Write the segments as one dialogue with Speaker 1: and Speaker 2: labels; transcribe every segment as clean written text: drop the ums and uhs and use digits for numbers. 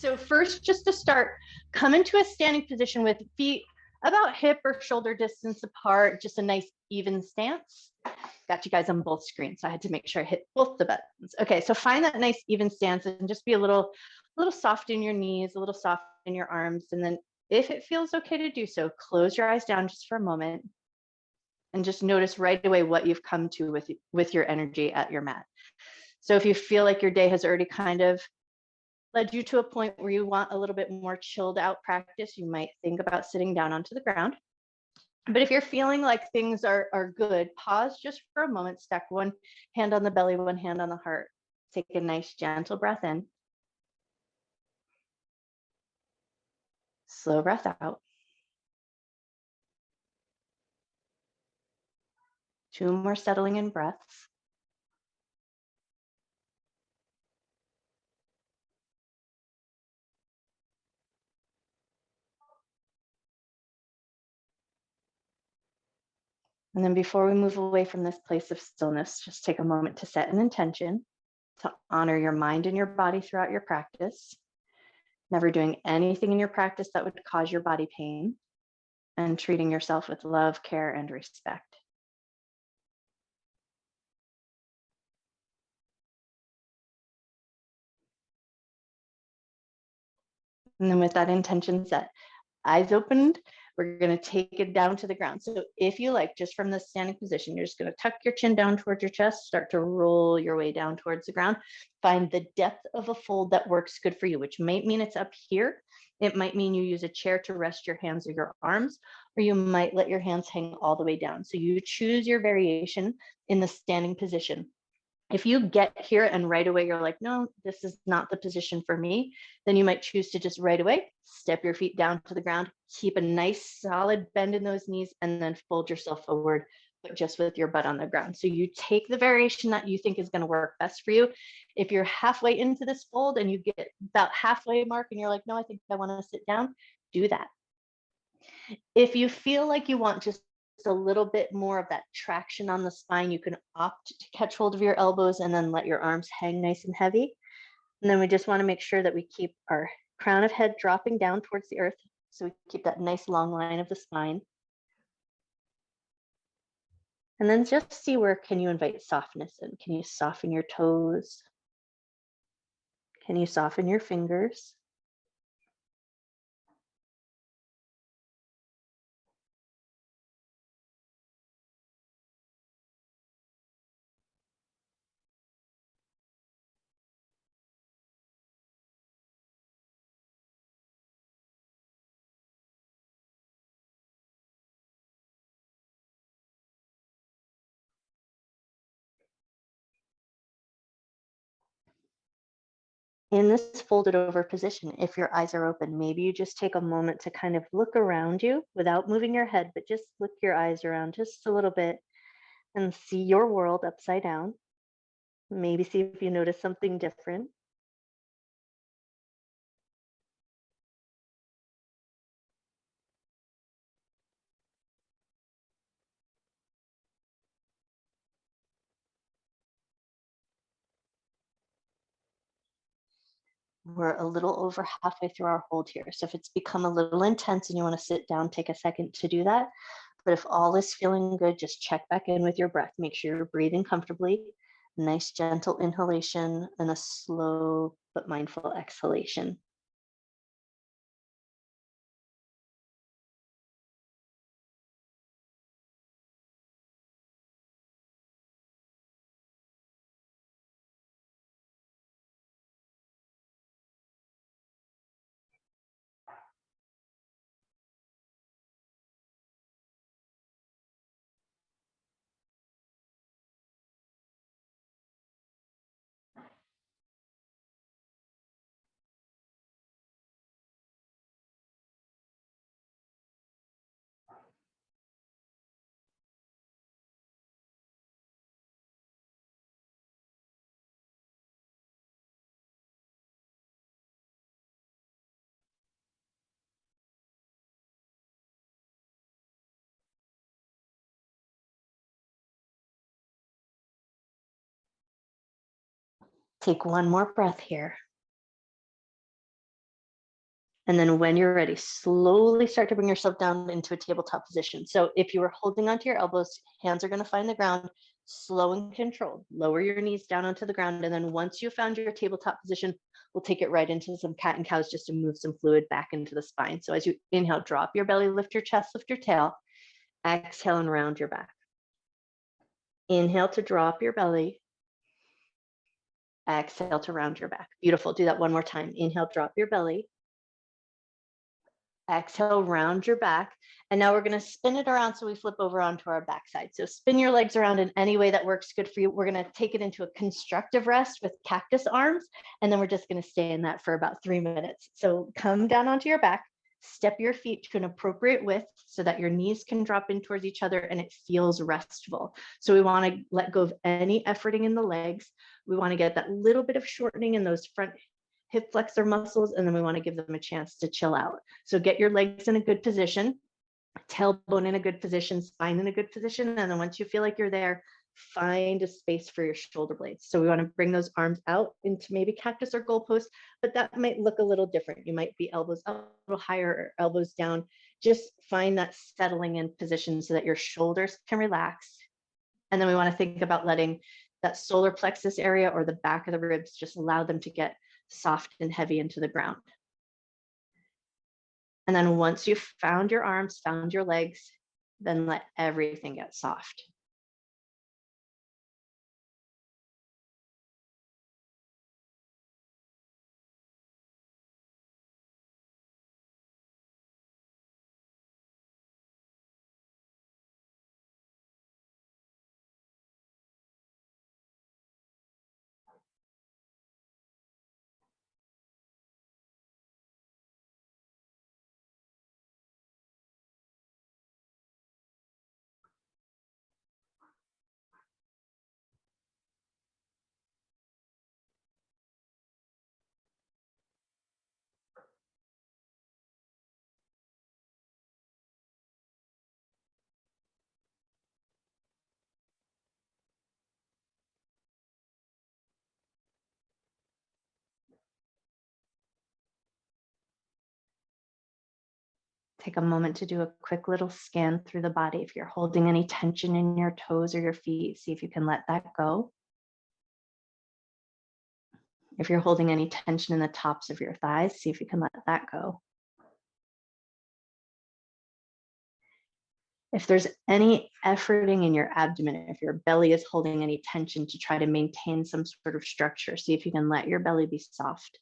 Speaker 1: So first, just to start, come into a standing position with feet about hip or shoulder distance apart, just a nice even stance. Got you guys on both screens, so I had to make sure I hit both the buttons. Okay, so find that nice even stance and just be a little soft in your knees, a little soft in your arms. And then if it feels okay to do so, close your eyes down just for a moment and just notice right away what you've come to with your energy at your mat. So if you feel like your day has already kind of led you to a point where you want a little bit more chilled out practice, you might think about sitting down onto the ground. But if you're feeling like things are good, pause just for a moment, stack one hand on the belly, one hand on the heart. Take a nice gentle breath in. Slow breath out. 2 more settling in breaths. And then before we move away from this place of stillness, just take a moment to set an intention to honor your mind and your body throughout your practice, never doing anything in your practice that would cause your body pain, and treating yourself with love, care, and respect. And then with that intention set, eyes opened, we're going to take it down to the ground. So if you like, just from the standing position, you're just going to tuck your chin down towards your chest, start to roll your way down towards the ground. Find the depth of a fold that works good for you, which might mean it's up here. It might mean you use a chair to rest your hands or your arms, or you might let your hands hang all the way down. So you choose your variation in the standing position. If you get here and right away you're like, no, this is not the position for me, then you might choose to just right away step your feet down to the ground, keep a nice solid bend in those knees, and then fold yourself forward, but just with your butt on the ground. So you take the variation that you think is going to work best for you. If you're halfway into this fold and you get about halfway mark and you're like, no, I think I want to sit down, do that. If you feel like you want just a little bit more of that traction on the spine, you can opt to catch hold of your elbows and then let your arms hang nice and heavy. And then we just want to make sure that we keep our crown of head dropping down towards the earth. So we keep that nice long line of the spine. And then just see where can you invite softness in? Can you soften your toes? Can you soften your fingers? In this folded over position, if your eyes are open, maybe you just take a moment to kind of look around you without moving your head, but just look your eyes around just a little bit and see your world upside down. Maybe see if you notice something different. We're a little over halfway through our hold here. So if it's become a little intense and you want to sit down, take a second to do that. But if all is feeling good, just check back in with your breath. Make sure you're breathing comfortably. Nice gentle inhalation and a slow but mindful exhalation. Take one more breath here. And then when you're ready, slowly start to bring yourself down into a tabletop position. So if you were holding onto your elbows, hands are going to find the ground, slow and controlled. Lower your knees down onto the ground. And then once you found your tabletop position, we'll take it right into some cat and cows just to move some fluid back into the spine. So as you inhale, drop your belly, lift your chest, lift your tail. Exhale and round your back. Inhale to drop your belly. Exhale to round your back. Beautiful. Do that one more time. Inhale, drop your belly. Exhale, round your back. And now we're going to spin it around so we flip over onto our backside. So spin your legs around in any way that works good for you. We're going to take it into a constructive rest with cactus arms. And then we're just going to stay in that for about 3 minutes. So come down onto your back, step your feet to an appropriate width so that your knees can drop in towards each other and it feels restful. So we want to let go of any efforting in the legs. We want to get that little bit of shortening in those front hip flexor muscles, and then we want to give them a chance to chill out. So get your legs in a good position, tailbone in a good position, spine in a good position. And then once you feel like you're there, find a space for your shoulder blades. So we want to bring those arms out into maybe cactus or goalpost, but that might look a little different. You might be elbows up a little higher or elbows down. Just find that settling in position so that your shoulders can relax. And then we want to think about letting that solar plexus area or the back of the ribs, just allow them to get soft and heavy into the ground. And then once you've found your arms, found your legs, then let everything get soft. Take a moment to do a quick little scan through the body. If you're holding any tension in your toes or your feet, see if you can let that go. If you're holding any tension in the tops of your thighs, see if you can let that go. If there's any efforting in your abdomen, if your belly is holding any tension to try to maintain some sort of structure, see if you can let your belly be soft.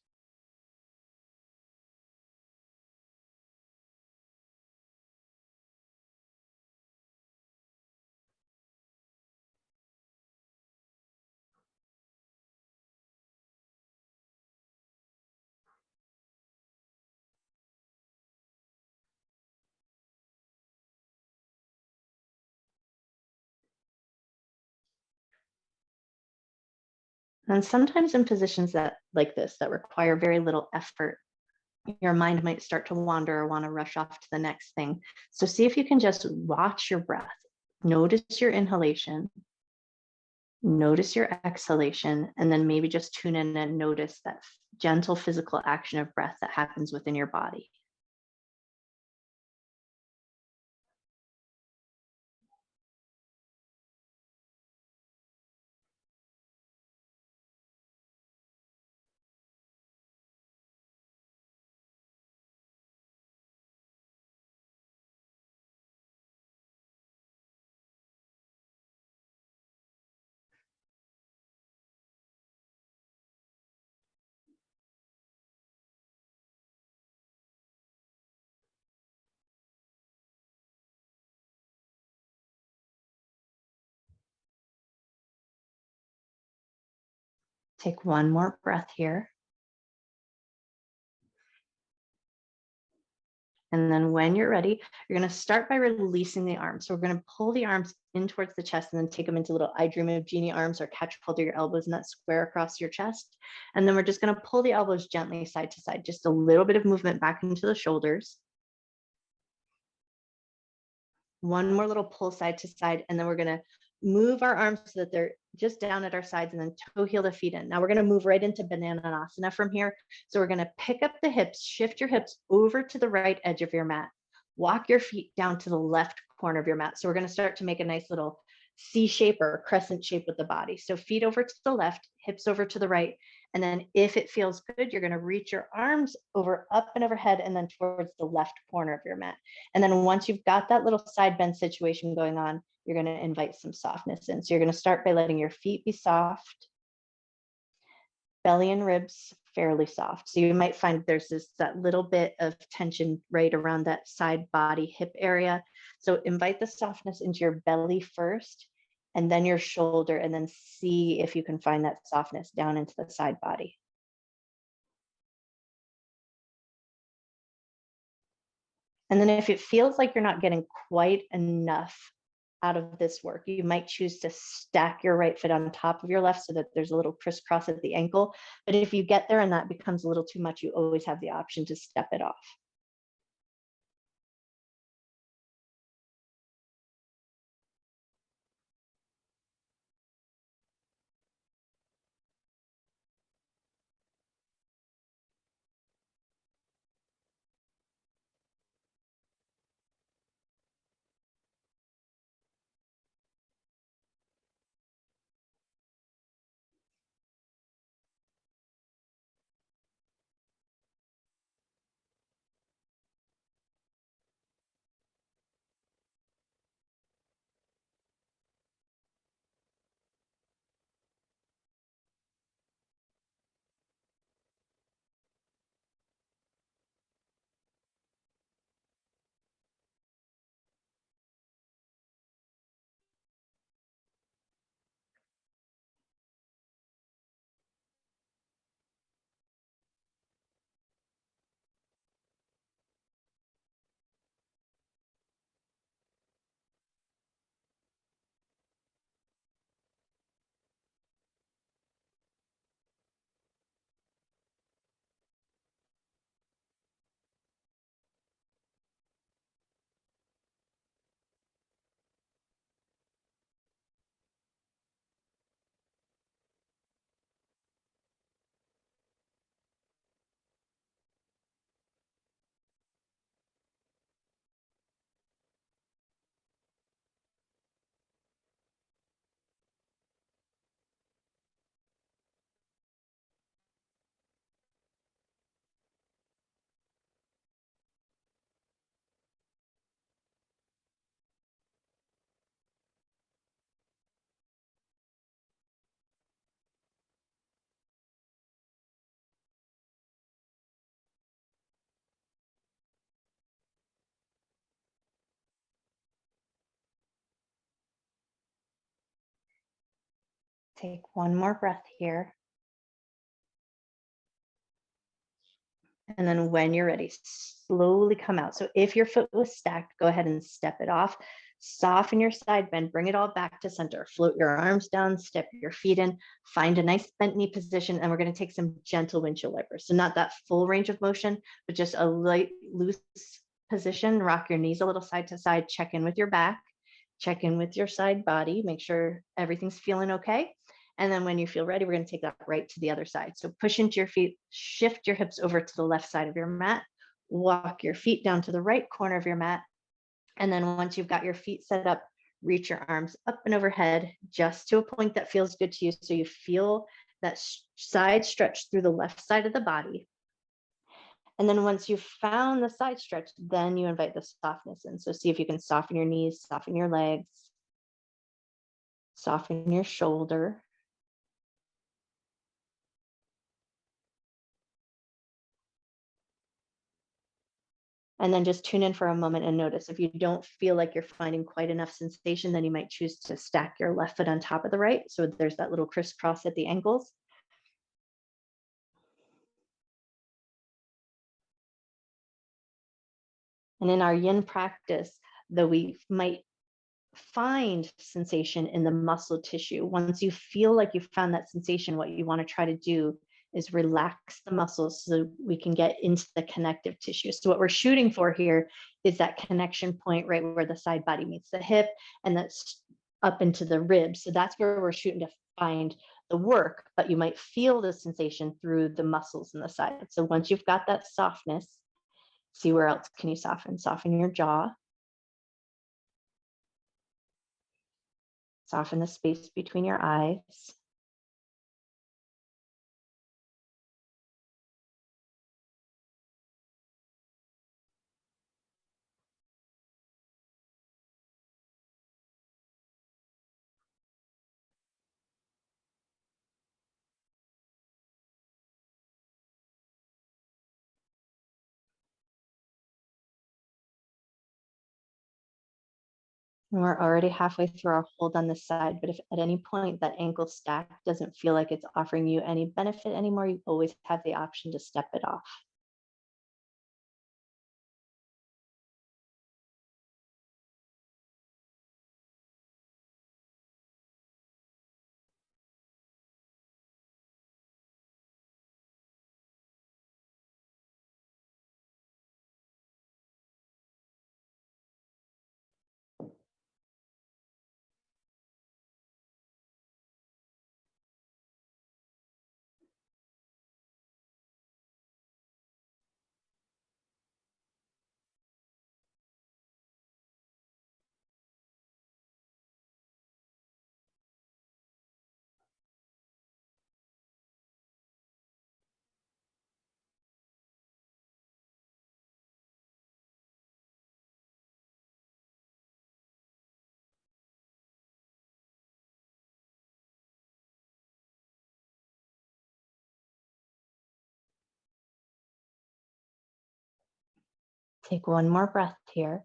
Speaker 1: And sometimes in positions that like this, that require very little effort, your mind might start to wander or want to rush off to the next thing. So see if you can just watch your breath. Notice your inhalation, notice your exhalation, and then maybe just tune in and notice that gentle physical action of breath that happens within your body. Take one more breath here. And then when you're ready, you're going to start by releasing the arms. So we're going to pull the arms in towards the chest and then take them into little I Dream of Genie arms, or catch hold of your elbows in that square across your chest. And then we're just going to pull the elbows gently side to side, just a little bit of movement back into the shoulders. One more little pull side to side, and then we're going to move our arms so that they're just down at our sides, and then toe heel the feet in. Now we're going to move right into Bananasana from here. So we're going to pick up the hips, shift your hips over to the right edge of your mat, walk your feet down to the left corner of your mat. So we're going to start to make a nice little C shape or crescent shape with the body. So feet over to the left, hips over to the right. And then if it feels good, you're going to reach your arms over, up and overhead, and then towards the left corner of your mat. And then once you've got that little side bend situation going on, you're going to invite some softness in. So you're going to start by letting your feet be soft, belly and ribs fairly soft. So you might find there's that little bit of tension right around that side body hip area. So invite the softness into your belly first, and then your shoulder, and then see if you can find that softness down into the side body. And then if it feels like you're not getting quite enough out of this work, you might choose to stack your right foot on top of your left so that there's a little crisscross at the ankle. But if you get there and that becomes a little too much, you always have the option to step it off. Take one more breath here. And then when you're ready, slowly come out. So if your foot was stacked, go ahead and step it off. Soften your side bend, bring it all back to center. Float your arms down, step your feet in, find a nice bent knee position, and we're going to take some gentle windshield wipers. So not that full range of motion, but just a light, loose position. Rock your knees a little side to side, check in with your back, check in with your side body, make sure everything's feeling okay. And then when you feel ready, we're going to take that right to the other side. So push into your feet, shift your hips over to the left side of your mat, walk your feet down to the right corner of your mat. And then once you've got your feet set up, reach your arms up and overhead just to a point that feels good to you. So you feel that side stretch through the left side of the body. And then once you've found the side stretch, then you invite the softness in. So see if you can soften your knees, soften your legs, soften your shoulder. And then just tune in for a moment and notice. If you don't feel like you're finding quite enough sensation, then you might choose to stack your left foot on top of the right. So there's that little crisscross at the ankles. And in our yin practice, though we might find sensation in the muscle tissue, once you feel like you've found that sensation, what you want to try to do is relax the muscles so we can get into the connective tissue. So what we're shooting for here is that connection point right where the side body meets the hip, and that's up into the ribs. So that's where we're shooting to find the work, but you might feel the sensation through the muscles in the side. So once you've got that softness, see where else can you soften? Soften your jaw. Soften the space between your eyes. And we're already halfway through our hold on this side, but if at any point that ankle stack doesn't feel like it's offering you any benefit anymore, you always have the option to step it off. Take one more breath here.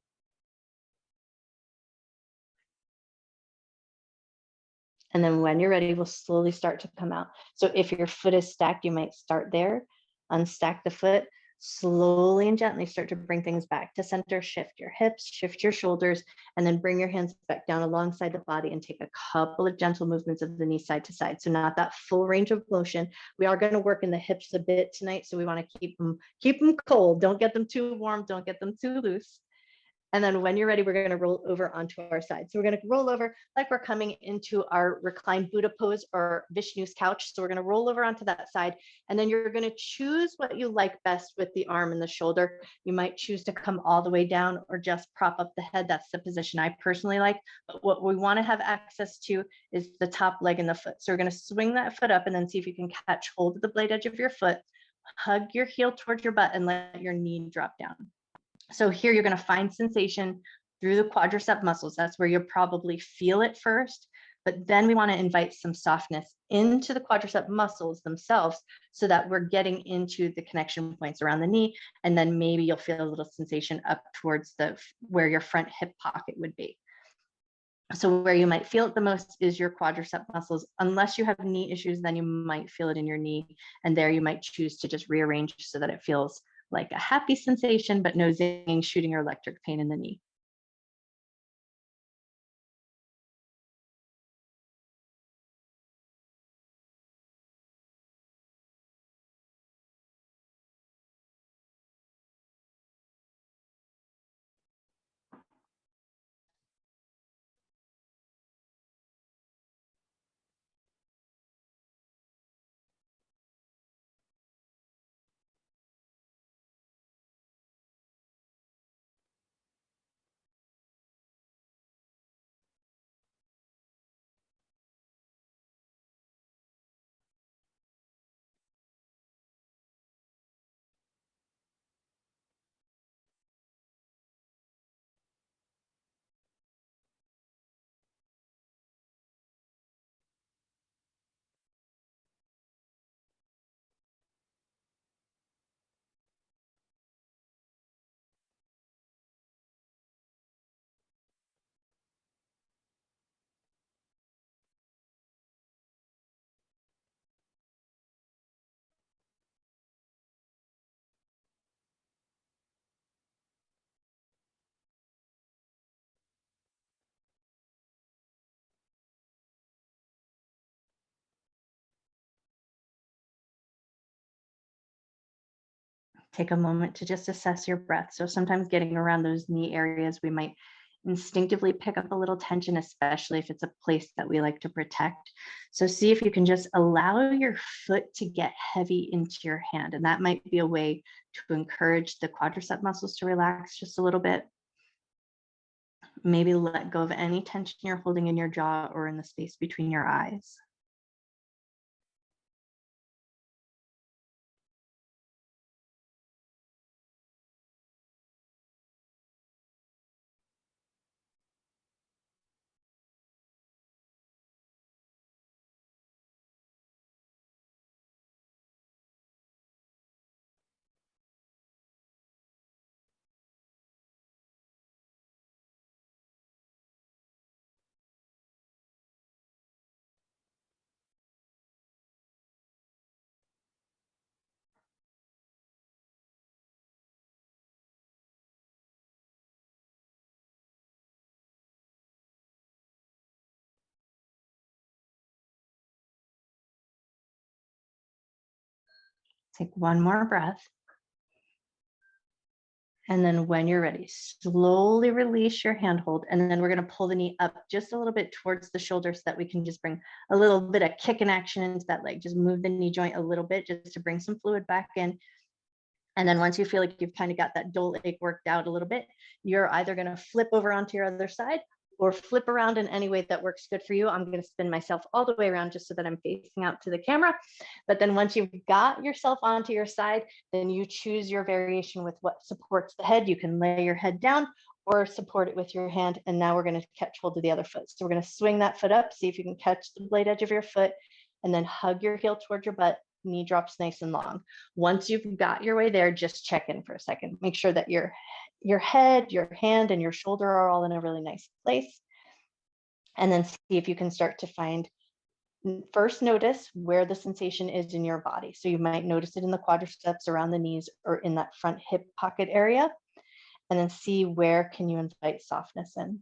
Speaker 1: And then when you're ready, we'll slowly start to come out. So if your foot is stacked, you might start there, unstack the foot, slowly and gently start to bring things back to center, shift your hips, shift your shoulders, and then bring your hands back down alongside the body and take a couple of gentle movements of the knee side to side. So not that full range of motion. We are going to work in the hips a bit tonight. So we want to keep them cold. Don't get them too warm. Don't get them too loose. And then when you're ready, we're going to roll over onto our side. So we're going to roll over like we're coming into our reclined Buddha pose or Vishnu's couch. So we're going to roll over onto that side. And then you're going to choose what you like best with the arm and the shoulder. You might choose to come all the way down or just prop up the head. That's the position I personally like. But what we want to have access to is the top leg and the foot. So we're going to swing that foot up and then see if you can catch hold of the blade edge of your foot, hug your heel towards your butt and let your knee drop down. So here you're going to find sensation through the quadricep muscles. That's where you'll probably feel it first. But then we want to invite some softness into the quadricep muscles themselves so that we're getting into the connection points around the knee. And then maybe you'll feel a little sensation up towards where your front hip pocket would be. So where you might feel it the most is your quadricep muscles. Unless you have knee issues, then you might feel it in your knee. And there you might choose to just rearrange so that it feels like a happy sensation, but no zinging, shooting, or electric pain in the knee. Take a moment to just assess your breath. So sometimes getting around those knee areas, we might instinctively pick up a little tension, especially if it's a place that we like to protect. So see if you can just allow your foot to get heavy into your hand. And that might be a way to encourage the quadricep muscles to relax just a little bit. Maybe let go of any tension you're holding in your jaw or in the space between your eyes. Take one more breath. And then when you're ready, slowly release your handhold. And then we're going to pull the knee up just a little bit towards the shoulder so that we can just bring a little bit of kick and action into that leg. Just move the knee joint a little bit just to bring some fluid back in. And then once you feel like you've kind of got that dull ache worked out a little bit, you're either going to flip over onto your other side or flip around in any way that works good for you. I'm going to spin myself all the way around just so that I'm facing out to the camera. But then once you've got yourself onto your side, then you choose your variation with what supports the head. You can lay your head down or support it with your hand. And now we're going to catch hold of the other foot. So we're going to swing that foot up, see if you can catch the blade edge of your foot, and then hug your heel towards your butt. Knee drops nice and long. Once you've got your way there, just check in for a second. Make sure that your head, your hand, and your shoulder are all in a really nice place. And then see if you can start to find, first notice where the sensation is in your body. So you might notice it in the quadriceps, around the knees, or in that front hip pocket area. And then see where can you invite softness in.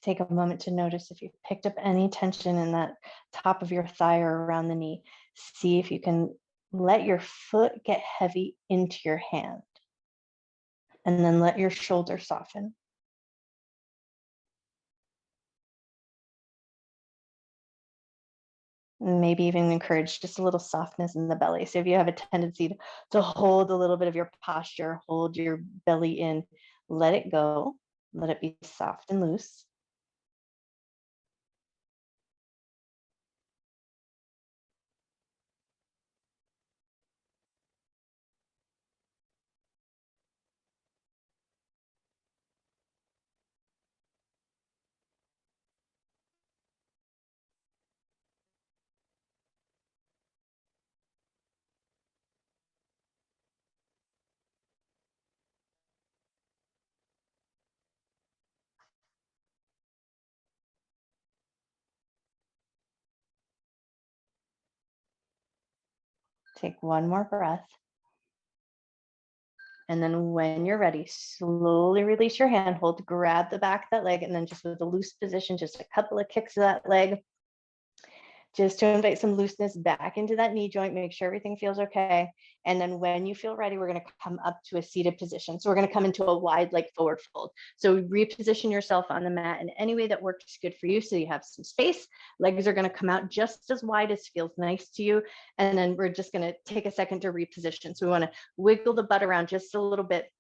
Speaker 1: Take a moment to notice if you've picked up any tension in that top of your thigh or around the knee. See if you can let your foot get heavy into your hand. And then let your shoulder soften. And maybe even encourage just a little softness in the belly. So if you have a tendency to hold a little bit of your posture, hold your belly in, let it go. Let it be soft and loose. Take one more breath. And then when you're ready, slowly release your handhold, grab the back of that leg, and then just with a loose position, just a couple of kicks of that leg, just to invite some looseness back into that knee joint, make sure everything feels okay. And then when you feel ready, we're going to come up to a seated position. So we're going to come into a wide leg forward fold. So reposition yourself on the mat in any way that works good for you. So you have some space, legs are going to come out just as wide as feels nice to you. And then we're just going to take a second to reposition. So we want to wiggle the butt around just a little bit,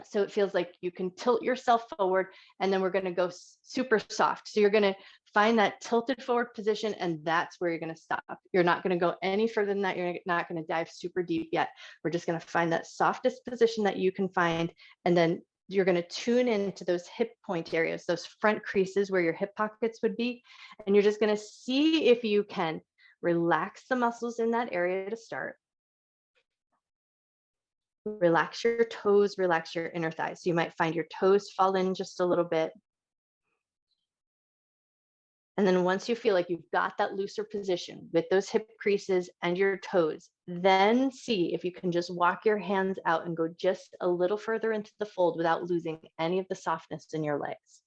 Speaker 1: so it feels like you can tilt yourself forward, and then we're going to go super soft. So you're going to find that tilted forward position, and that's where you're going to stop. You're not going to go any further than that. You're not going to dive super deep yet. We're just going to find that softest position that you can find, and then you're going to tune into those hip point areas, those front creases where your hip pockets would be, and you're just going to see if you can relax the muscles in that area to start. Relax your toes, relax your inner thighs. So you might find your toes fall in just a little bit. And then once you feel like you've got that looser position with those hip creases and your toes, then see if you can just walk your hands out and go just a little further into the fold without losing any of the softness in your legs.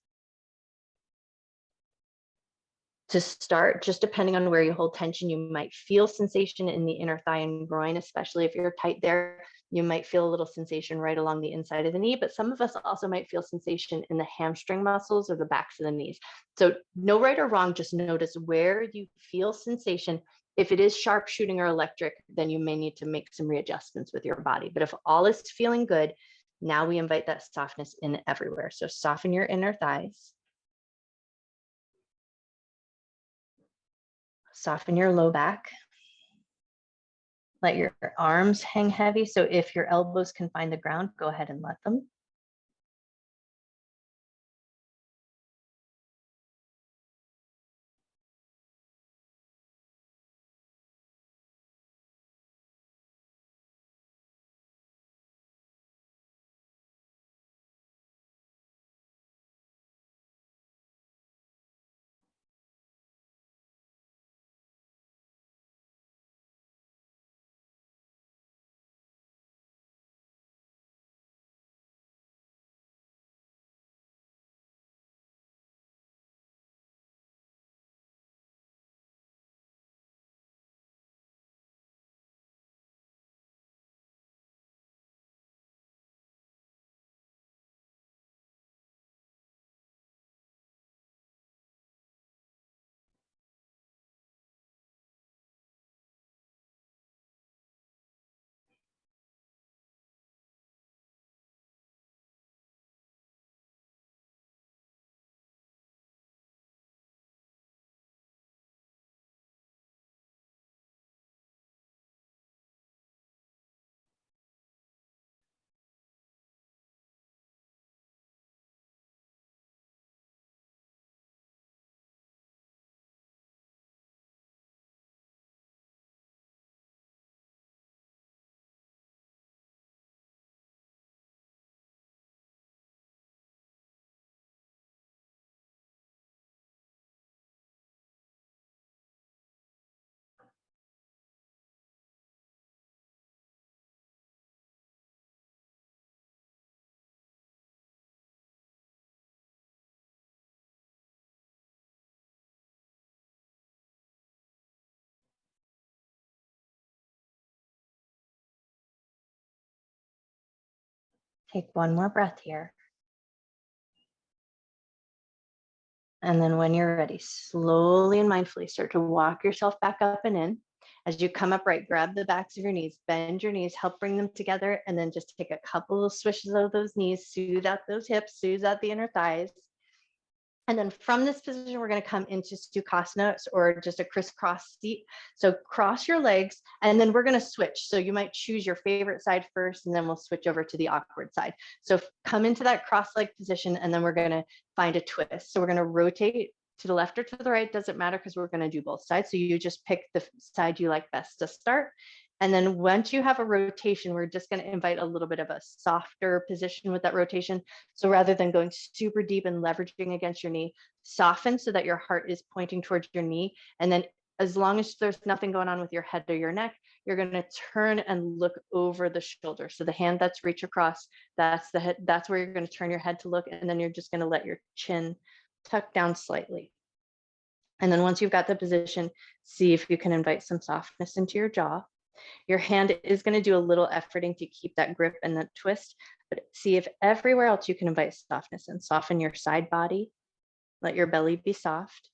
Speaker 1: To start, just depending on where you hold tension, you might feel sensation in the inner thigh and groin, especially if you're tight there. You might feel a little sensation right along the inside of the knee, but some of us also might feel sensation in the hamstring muscles or the backs of the knees. So no right or wrong, just notice where you feel sensation. If it is sharp shooting or electric, then you may need to make some readjustments with your body. But if all is feeling good, now we invite that softness in everywhere. So soften your inner thighs. Soften your low back. Let your arms hang heavy. So if your elbows can find the ground, go ahead and let them. Take one more breath here. And then when you're ready, slowly and mindfully start to walk yourself back up and in. As you come upright, grab the backs of your knees, bend your knees, help bring them together, and then just take a couple of swishes of those knees, soothe out those hips, soothe out the inner thighs. And then from this position, we're going to come into Sukhasana, or just a crisscross seat. So cross your legs, and then we're going to switch. So you might choose your favorite side first, and then we'll switch over to the awkward side. So come into that cross-leg position, and then we're going to find a twist. So we're going to rotate to the left or to the right, doesn't matter, because we're going to do both sides. So you just pick the side you like best to start. And then once you have a rotation, we're just going to invite a little bit of a softer position with that rotation. So rather than going super deep and leveraging against your knee, soften so that your heart is pointing towards your knee. And then as long as there's nothing going on with your head or your neck, you're going to turn and look over the shoulder. So the hand that's reach across, that's the head, that's where you're going to turn your head to look, and then you're just going to let your chin tuck down slightly. And then once you've got the position, see if you can invite some softness into your jaw. Your hand is going to do a little efforting to keep that grip and that twist, but see if everywhere else you can invite softness and soften your side body. Let your belly be soft.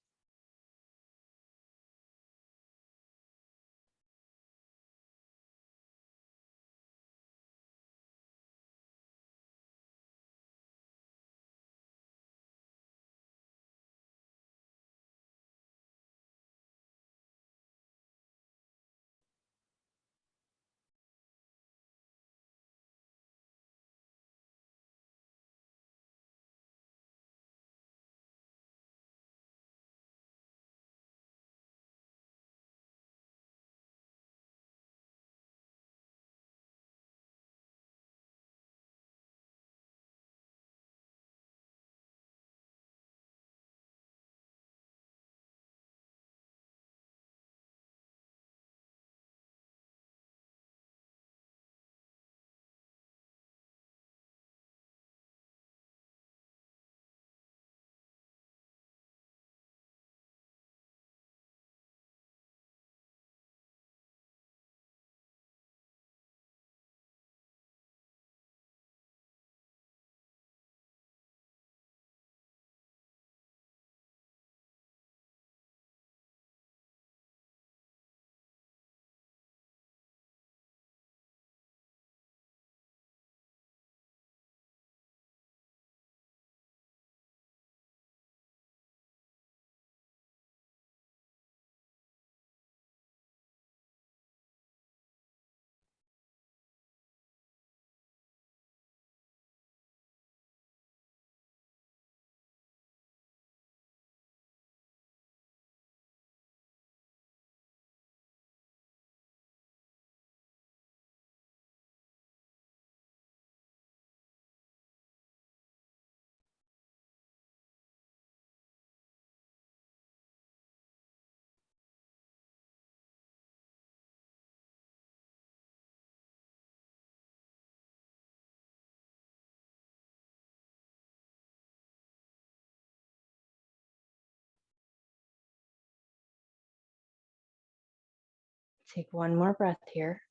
Speaker 1: Take one more breath here.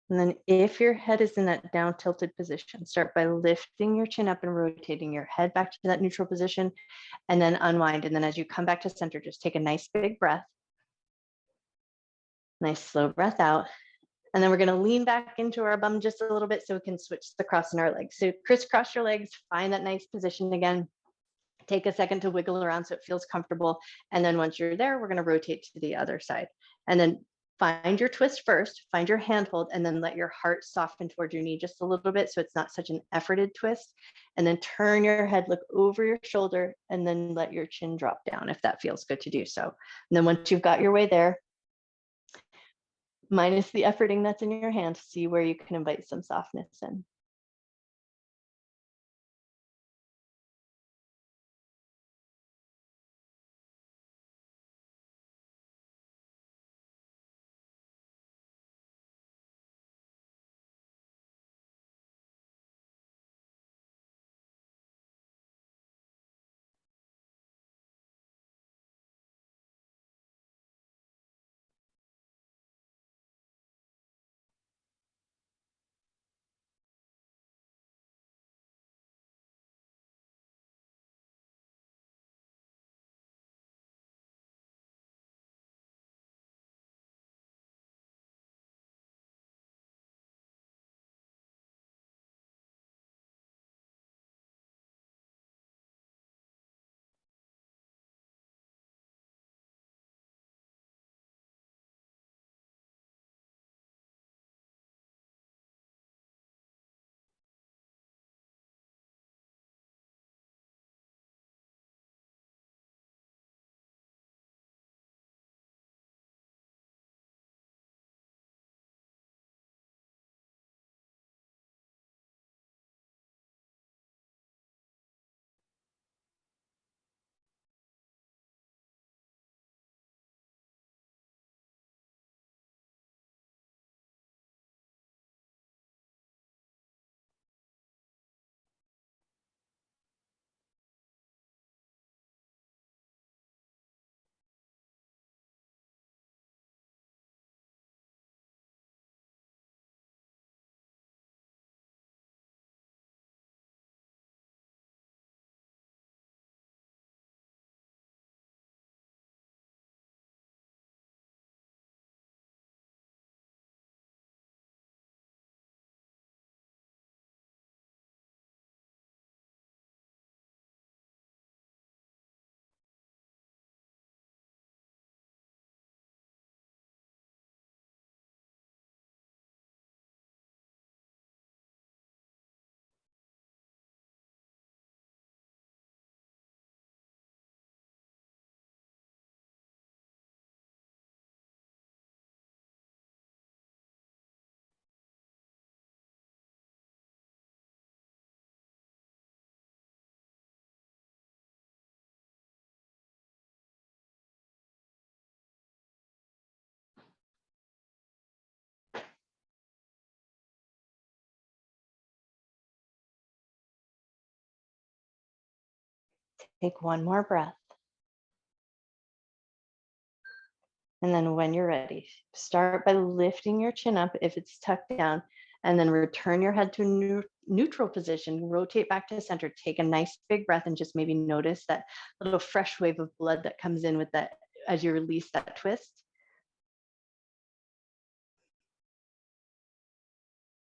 Speaker 1: And then if your head is in that down tilted position, start by lifting your chin up and rotating your head back to that neutral position, and then unwind. And then as you come back to center, just take a nice big breath. Nice slow breath out. And then we're going to lean back into our bum just a little bit so we can switch the cross in our legs. So crisscross your legs, find that nice position again. Take a second to wiggle around so it feels comfortable. And then once you're there, we're going to rotate to the other side. And then find your twist first, find your handhold, and then let your heart soften towards your knee just a little bit so it's not such an efforted twist. And then turn your head, look over your shoulder, and then let your chin drop down if that feels good to do so. And then once you've got your way there, minus the efforting that's in your hand, see where you can invite some softness in. Take one more breath. And then when you're ready, start by lifting your chin up if it's tucked down, and then return your head to a neutral position, rotate back to center, take a nice big breath, and just maybe notice that little fresh wave of blood that comes in with that as you release that twist.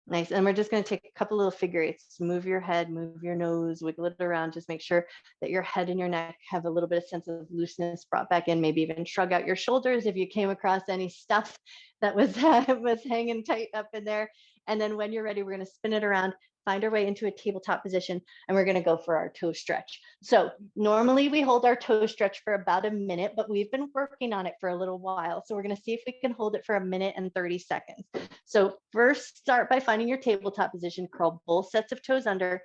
Speaker 1: Nice. And we're just going to take a couple little figure eights. Move your head, move your nose, wiggle it around. Just make sure that your head and your neck have a little bit of sense of looseness brought back in. Maybe even shrug out your shoulders if you came across any stuff that was hanging tight up in there. And then when you're ready, we're going to spin it around, find our way into a tabletop position, and we're going to go for our toe stretch. So normally we hold our toe stretch for about a minute, but we've been working on it for a little while. So we're going to see if we can hold it for a minute and 30 seconds. So first start by finding your tabletop position, curl both sets of toes under,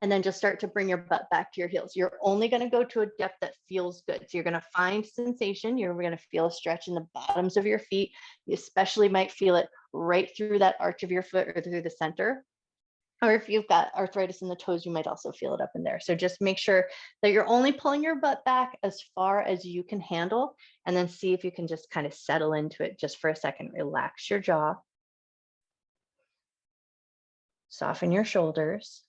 Speaker 1: and then just start to bring your butt back to your heels. You're only going to go to a depth that feels good. So you're going to find sensation. You're going to feel a stretch in the bottoms of your feet. You especially might feel it right through that arch of your foot or through the center. Or if you've got arthritis in the toes, you might also feel it up in there. So just make sure that you're only pulling your butt back as far as you can handle, and then see if you can just kind of settle into it just for a second. Relax your jaw. Soften your shoulders.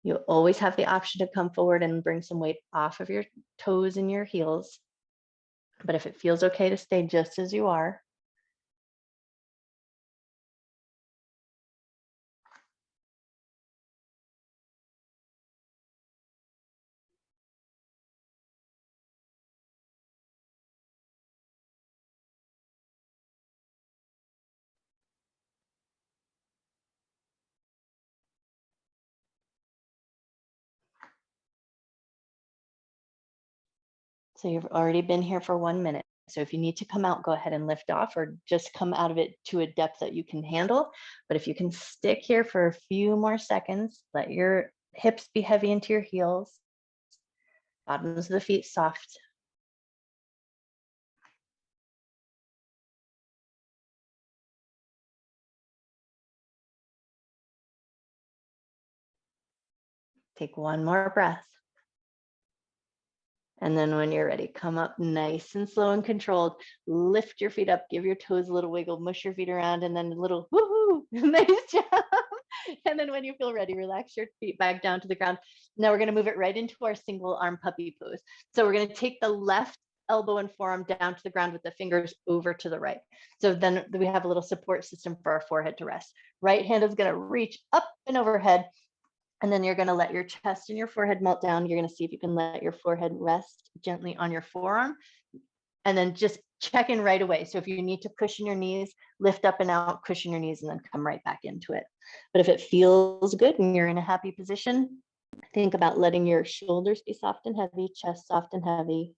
Speaker 1: You always have the option to come forward and bring some weight off of your toes and your heels. But if it feels okay to stay just as you are, so you've already been here for 1 minute. So if you need to come out, go ahead and lift off, or just come out of it to a depth that you can handle. But if you can stick here for a few more seconds, let your hips be heavy into your heels, bottoms of the feet soft. Take one more breath. And then when you're ready, come up nice and slow and controlled. Lift your feet up, give your toes a little wiggle, mush your feet around, and then a little woohoo, nice job. And then when you feel ready, relax your feet back down to the ground. Now we're going to move it right into our single arm puppy pose. So we're going to take the left elbow and forearm down to the ground with the fingers over to the right. So then we have a little support system for our forehead to rest. Right hand is going to reach up and overhead. And then you're going to let your chest and your forehead melt down. You're going to see if you can let your forehead rest gently on your forearm. And then just check in right away. So if you need to cushion your knees, lift up and out, cushion your knees, and then come right back into it. But if it feels good and you're in a happy position, think about letting your shoulders be soft and heavy, chest soft and heavy.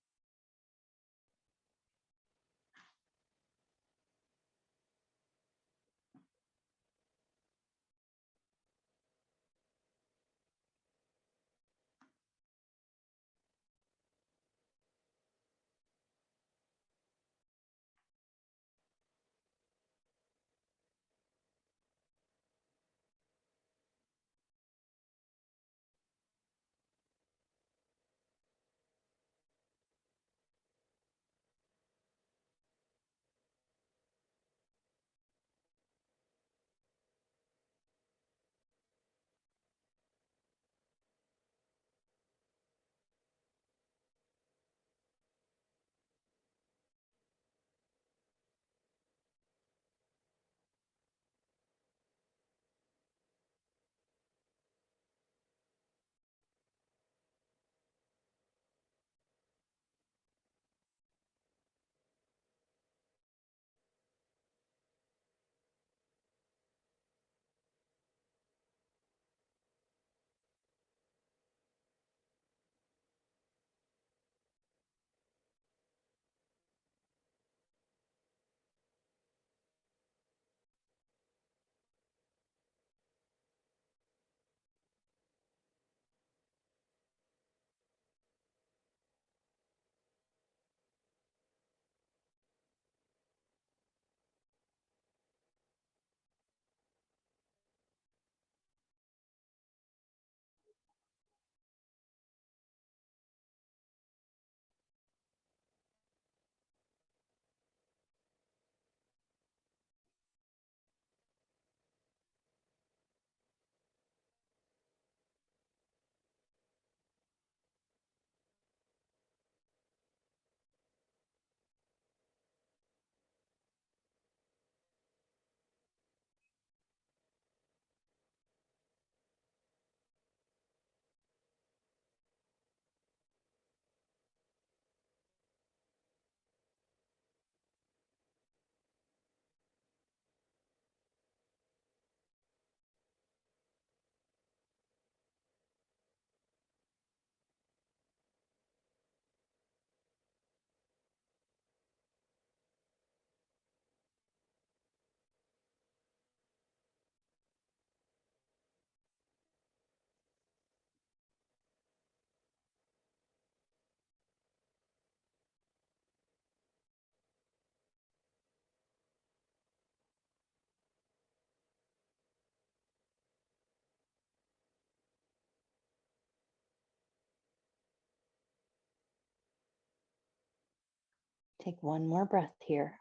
Speaker 1: Take one more breath here.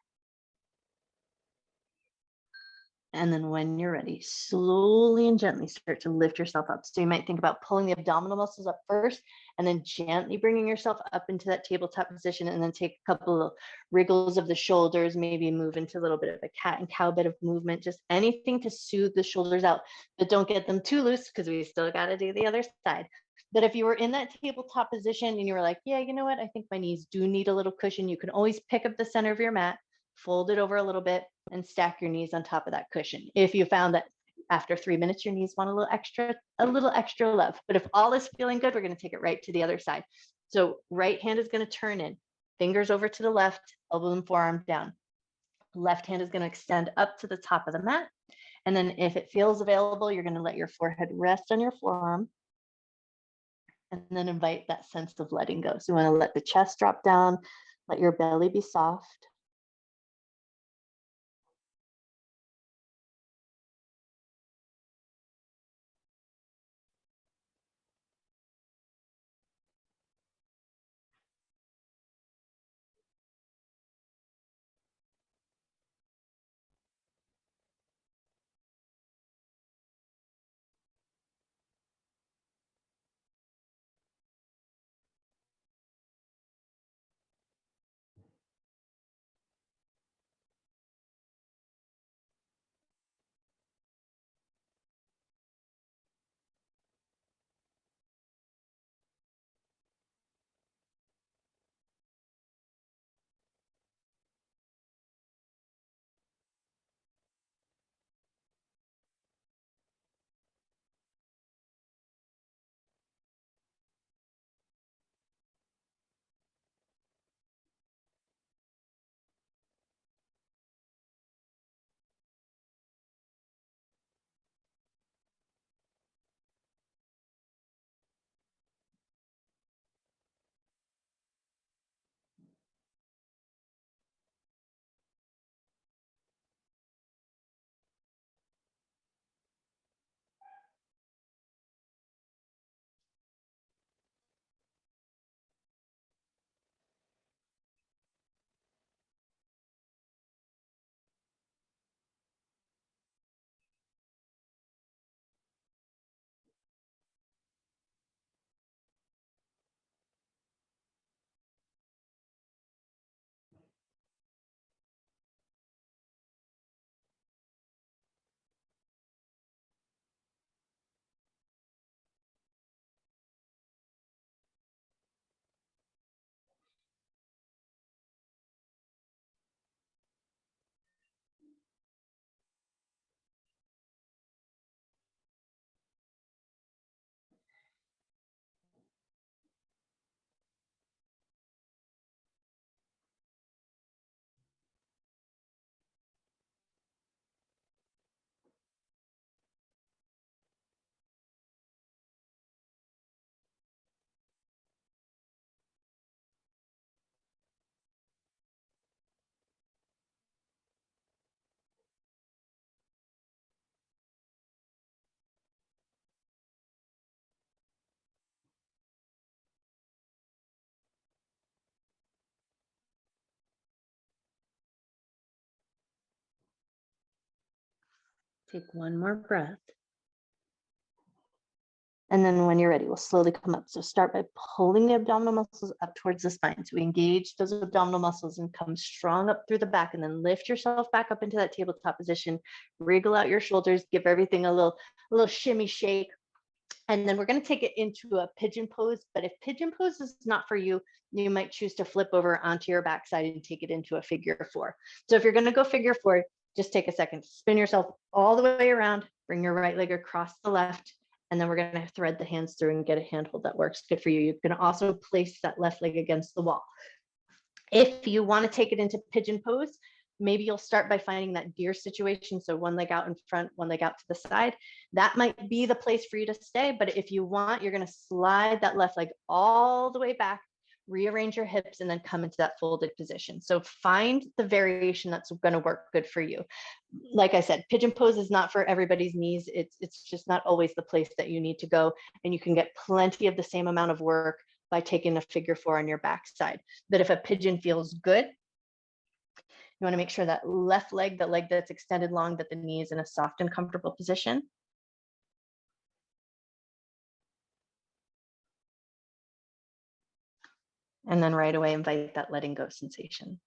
Speaker 1: And then when you're ready, slowly and gently start to lift yourself up. So you might think about pulling the abdominal muscles up first, and then gently bringing yourself up into that tabletop position, and then take a couple of wriggles of the shoulders, maybe move into a little bit of a cat and cow bit of movement, just anything to soothe the shoulders out, but don't get them too loose because we still got to do the other side. But if you were in that tabletop position and you were like, yeah, you know what, I think my knees do need a little cushion, you can always pick up the center of your mat, fold it over a little bit, and stack your knees on top of that cushion. If you found that after 3 minutes, your knees want a little extra love. But if all is feeling good, we're going to take it right to the other side. So right hand is going to turn in, fingers over to the left, elbow and forearm down. Left hand is going to extend up to the top of the mat. And then if it feels available, you're going to let your forehead rest on your forearm. And then invite that sense of letting go. So you want to let the chest drop down, let your belly be soft. Take one more breath. And then when you're ready, we'll slowly come up. So start by pulling the abdominal muscles up towards the spine. So we engage those abdominal muscles and come strong up through the back, and then lift yourself back up into that tabletop position. Wriggle out your shoulders, give everything a little shimmy shake. And then we're going to take it into a pigeon pose. But if pigeon pose is not for you, you might choose to flip over onto your backside and take it into a figure four. So if you're going to go figure four, just take a second, spin yourself all the way around, bring your right leg across the left, and then we're going to thread the hands through and get a handhold that works good for you. You can also place that left leg against the wall. If you want to take it into pigeon pose, maybe you'll start by finding that deer situation. So one leg out in front, one leg out to the side. That might be the place for you to stay. But if you want, you're going to slide that left leg all the way back, rearrange your hips, and then come into that folded position. So find the variation that's going to work good for you. Like I said, pigeon pose is not for everybody's knees. It's just not always the place that you need to go. And you can get plenty of the same amount of work by taking a figure four on your backside. But if a pigeon feels good, You want to make sure that left leg, the leg that's extended long, that the knee is in a soft and comfortable position. And then right away, invite that letting go sensation.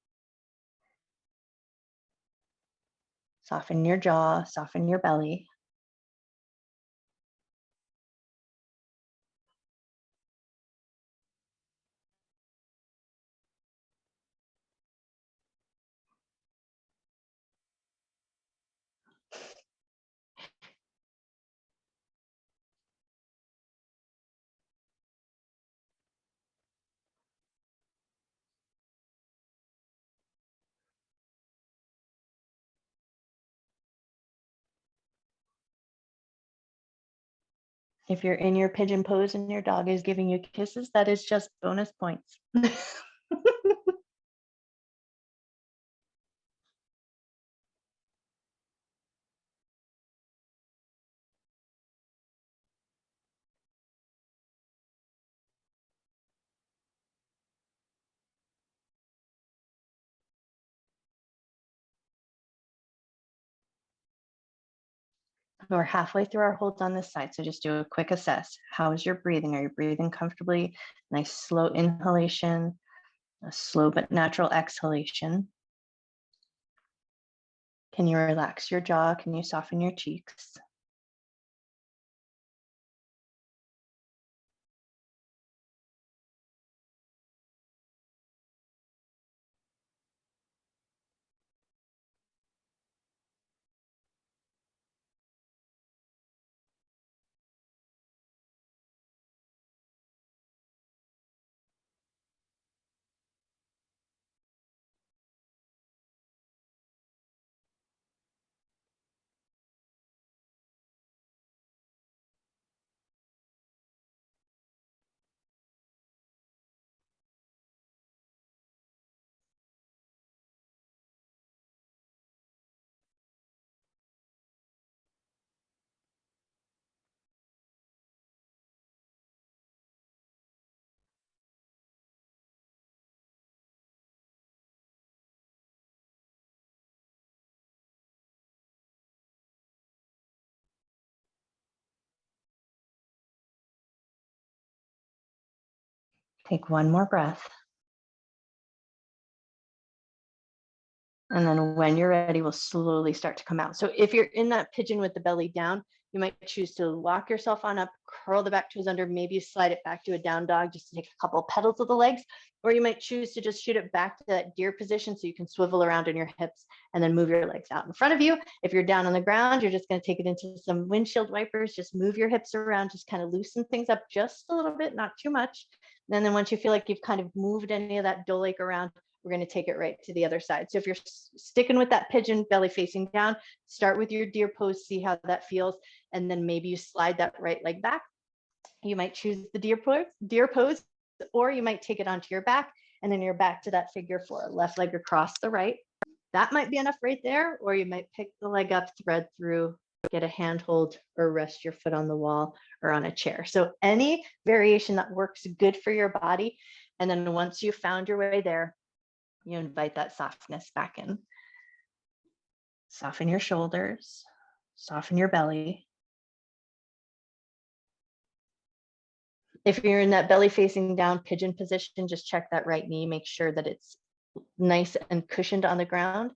Speaker 1: Soften your jaw, soften your belly. If you're in your pigeon pose and your dog is giving you kisses, that is just bonus points. We're halfway through our holds on this side, so just do a quick assess. How is your breathing? Are you breathing comfortably? Nice slow inhalation, a slow but natural exhalation. Can you relax your jaw? Can you soften your cheeks? Take one more breath. And then when you're ready, we'll slowly start to come out. So if you're in that pigeon with the belly down, you might choose to lock yourself on up, curl the back toes under, maybe slide it back to a down dog just to take a couple of pedals of the legs, or you might choose to just shoot it back to that deer position so you can swivel around in your hips and then move your legs out in front of you. If you're down on the ground, you're just going to take it into some windshield wipers, just move your hips around, just kind of loosen things up just a little bit, not too much. And then once you feel like you've kind of moved any of that dough leg around, we're going to take it right to the other side. So if you're sticking with that pigeon belly facing down, start with your deer pose, see how that feels. And then maybe you slide that right leg back. You might choose the deer pose, or you might take it onto your back and then you're back to that figure four, left leg across the right. That might be enough right there, or you might pick the leg up, thread through, get a handhold, or rest your foot on the wall or on a chair. So any variation that works good for your body. And then once you found your way there, you invite that softness back in. Soften your shoulders, soften your belly. If you're in that belly facing down pigeon position, just check that right knee, make sure that it's nice and cushioned on the ground.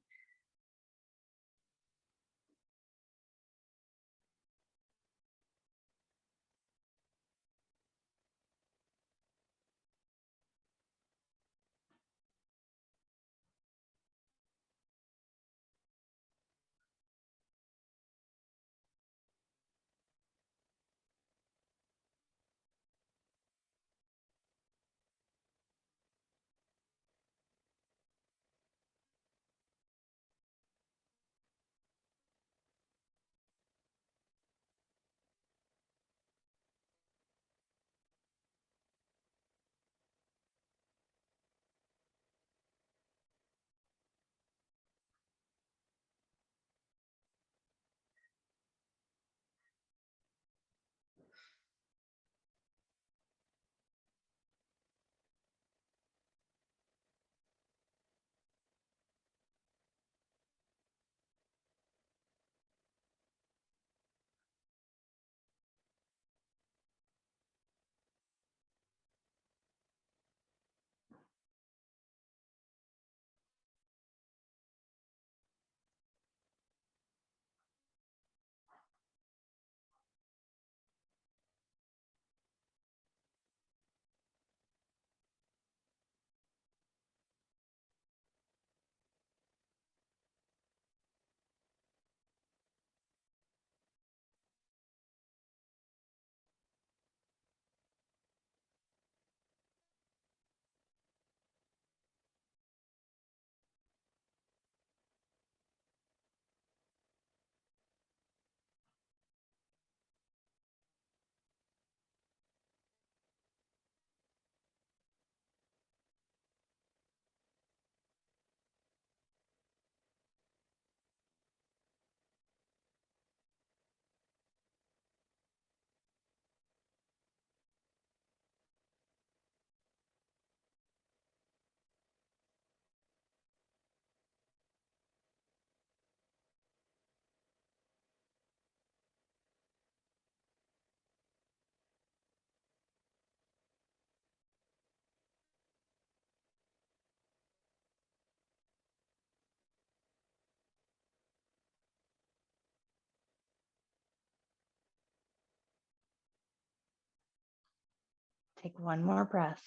Speaker 1: Take one more breath.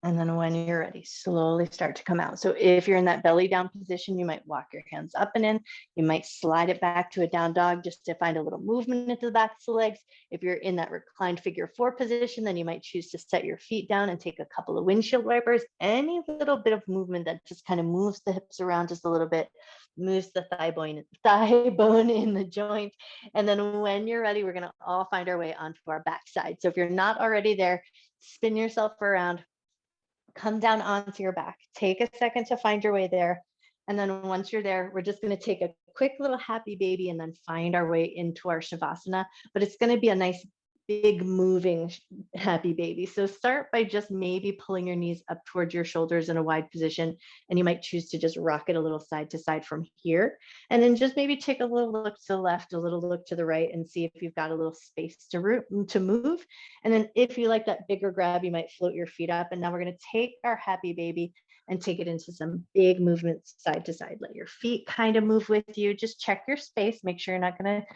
Speaker 1: And then when you're ready, slowly start to come out. So if you're in that belly down position, you might walk your hands up and in. You might slide it back to a down dog just to find a little movement into the backs of the legs. If you're in that reclined figure 4 position, then you might choose to set your feet down and take a couple of windshield wipers. Any little bit of movement that just kind of moves the hips around just a little bit, moves the thigh bone in the joint. And then when you're ready, we're going to all find our way onto our backside. So if you're not already there, spin yourself around. Come down onto your back. Take a second to find your way there. And then once you're there, we're just going to take a quick little happy baby and then find our way into our Shavasana. But it's going to be a nice big moving happy baby. So start by just maybe pulling your knees up towards your shoulders in a wide position. And you might choose to just rock it a little side to side from here. And then just maybe take a little look to the left, a little look to the right, and see if you've got a little space to move. And then if you like that bigger grab, you might float your feet up. And now we're going to take our happy baby and take it into some big movements side to side. Let your feet kind of move with you. Just check your space. Make sure you're not going to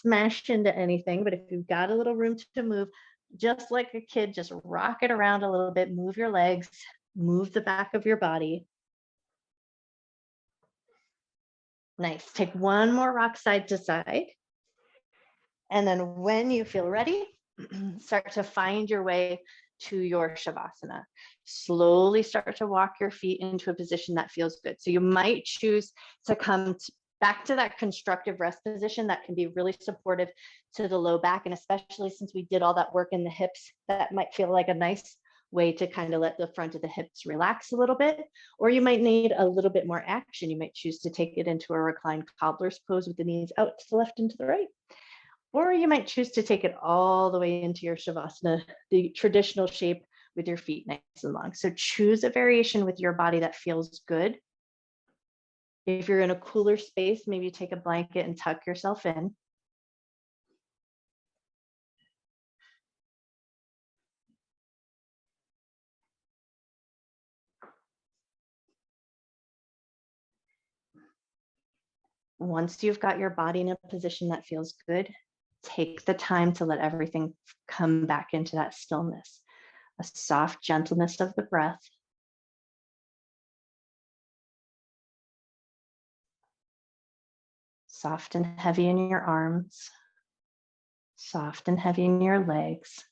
Speaker 1: smash into anything. But if you've got a little room to move, just like a kid, just rock it around a little bit. Move your legs, move the back of your body. Nice. Take one more rock side to side. And then when you feel ready, start to find your way to your Shavasana. Slowly start to walk your feet into a position that feels good. So you might choose to come back to that constructive rest position that can be really supportive to the low back. And especially since we did all that work in the hips, that might feel like a nice way to kind of let the front of the hips relax a little bit. Or you might need a little bit more action. You might choose to take it into a reclined cobbler's pose with the knees out to the left and to the right. Or you might choose to take it all the way into your Shavasana, the traditional shape with your feet nice and long. So choose a variation with your body that feels good. If you're in a cooler space, maybe take a blanket and tuck yourself in. Once you've got your body in a position that feels good, take the time to let everything come back into that stillness, a soft gentleness of the breath. Soft and heavy in your arms, soft and heavy in your legs.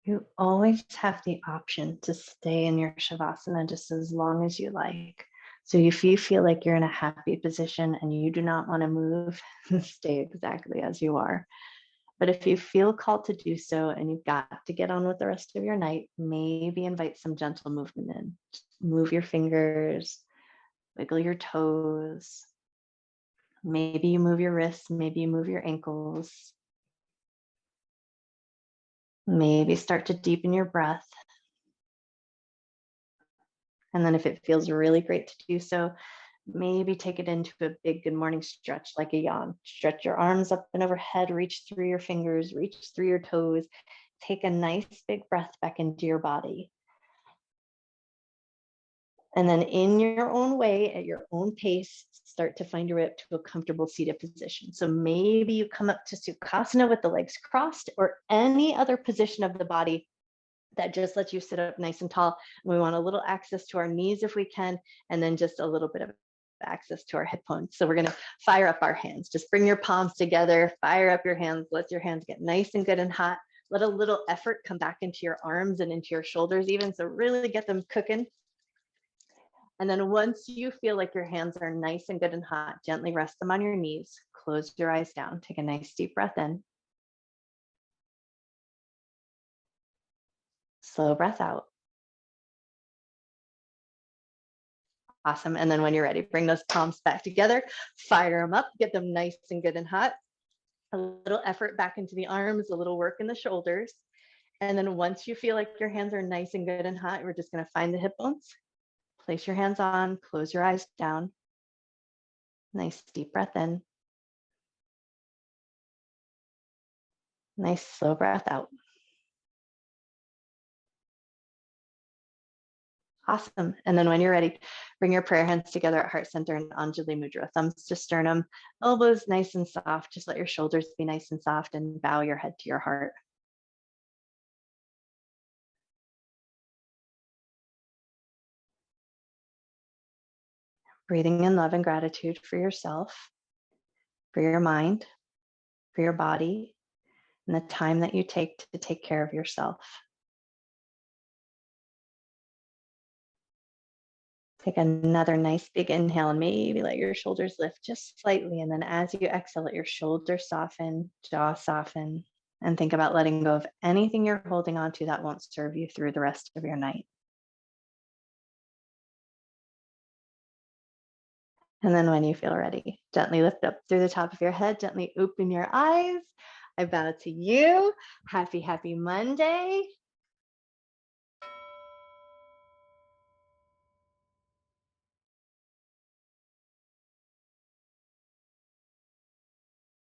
Speaker 1: You always have the option to stay in your Shavasana just as long as you like. So if you feel like you're in a happy position and you do not want to move, stay exactly as you are. But if you feel called to do so and you've got to get on with the rest of your night, maybe invite some gentle movement in. Just move your fingers, wiggle your toes. Maybe you move your wrists, maybe you move your ankles. Maybe start to deepen your breath. And then if it feels really great to do so, maybe take it into a big good morning stretch like a yawn. Stretch your arms up and overhead, reach through your fingers, reach through your toes. Take a nice big breath back into your body. And then in your own way, at your own pace, start to find your way up to a comfortable seated position. So maybe you come up to Sukhasana with the legs crossed or any other position of the body that just lets you sit up nice and tall. We want a little access to our knees if we can, and then just a little bit of access to our hip bones. So we're going to fire up our hands. Just bring your palms together, fire up your hands, let your hands get nice and good and hot. Let a little effort come back into your arms and into your shoulders even. So really get them cooking. And then once you feel like your hands are nice and good and hot, gently rest them on your knees. Close your eyes down. Take a nice deep breath in. Slow breath out. Awesome. And then when you're ready, bring those palms back together, fire them up, get them nice and good and hot. A little effort back into the arms, a little work in the shoulders. And then once you feel like your hands are nice and good and hot, we're just going to find the hip bones. Place your hands on, close your eyes down. Nice deep breath in. Nice slow breath out. Awesome. And then when you're ready, bring your prayer hands together at heart center and Anjali Mudra. Thumbs to sternum, elbows nice and soft. Just let your shoulders be nice and soft and bow your head to your heart. Breathing in love and gratitude for yourself, for your mind, for your body, and the time that you take to take care of yourself. Take another nice big inhale and maybe let your shoulders lift just slightly. And then as you exhale, let your shoulders soften, jaw soften, and think about letting go of anything you're holding on to that won't serve you through the rest of your night. And then when you feel ready, gently lift up through the top of your head, gently open your eyes. I bow to you. Happy, happy Monday.